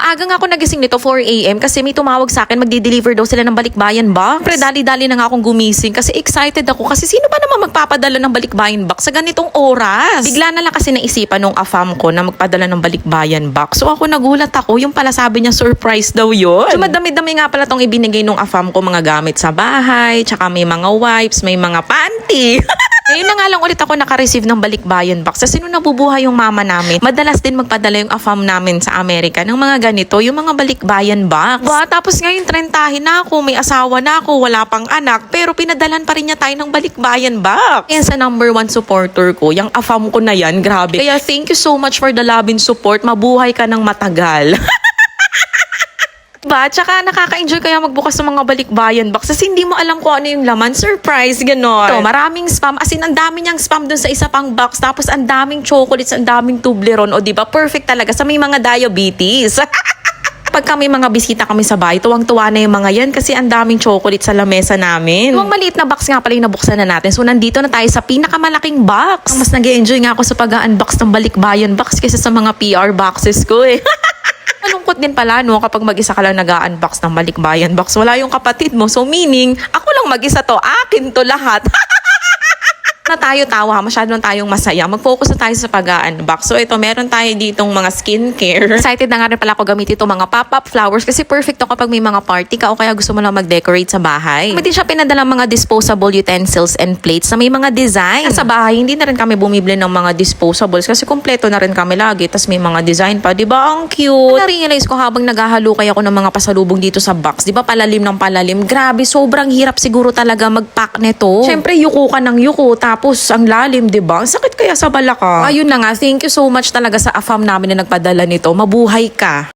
Maaga nga ako nagising nito 4 AM kasi may tumawag sa akin, magdi-deliver daw sila ng balikbayan box. Pre, dali-dali na nga akong gumising kasi excited ako kasi sino ba naman magpapadala ng balikbayan box sa ganitong oras? Bigla na lang kasi naisipan nung afam ko na magpadala ng balikbayan box. So ako nagulat ako, yung pala sabi niya surprise daw yun. So madami-dami nga pala tong ibinigay nung afam ko, mga gamit sa bahay, tsaka may mga wipes, may mga panty. Ngayon na nga lang ulit ako naka-receive ng balikbayan box kasi nung nabubuhay yung mama namin, madalas din magpadala yung afam namin sa Amerika ng mga ganito, yung mga balikbayan box. Ba, tapos ngayon trentahin na ako, may asawa na ako, wala pang anak, pero pinadalan pa rin niya tayo ng balikbayan box. Yan sa #1 supporter ko, yung afam ko na yan, grabe. Kaya thank you so much for the love and support, mabuhay ka ng matagal. Ba? Tsaka nakaka-enjoy kaya magbukas ng mga balikbayan box kasi hindi mo alam kung ano yung laman. Surprise, gano'n. Ito, maraming spam. As in, ang dami niyang spam dun sa isa pang box. Tapos, ang daming chocolates, ang daming Toblerone. O, diba? Perfect talaga sa may mga diabetes. Pag kami mga bisita kami sa bahay, tuwang-tuwa na yung mga yan kasi ang daming chocolate sa lamesa namin. Yung maliit na box nga pala yung nabuksan na natin. So, nandito na tayo sa pinakamalaking box. Mas nag-e-enjoy nga ako sa pag-unbox ng balikbayan box kaysa sa mga PR boxes ko eh. Malungkot din pala no kapag mag-isa ka lang nag-unbox ng balikbayan box. Wala yung kapatid mo. So meaning, ako lang mag-isa to. Akin to lahat. Na tayo tawa, masyado na tayong masaya. Mag-focus na tayo sa pag-unbox. So ito, meron tayo ditong mga skincare. Excited na nga rin pala ako gamitin itong mga pop-up flowers kasi perfect to kapag may mga party ka o kaya gusto mo lang mag-decorate sa bahay. May din siya pinadalang mga disposable utensils and plates na may mga design. Sa bahay, hindi na rin kami bumibili ng mga disposables kasi kumpleto na rin kami lagi. Tapos may mga design pa. Diba? Ang cute. Na-realize ko habang naghahalukay ako ng mga pasalubong dito sa box. Diba? Palalim ng palalim. Grabe, sobrang hirap siguro talaga mag-pack nito. Siyempre, yuko ka ng yuko. Tapos, ang lalim, diba? Ang sakit kaya sa balakang. Ayun na nga, thank you so much talaga sa afam namin na nagpadala nito. Mabuhay ka.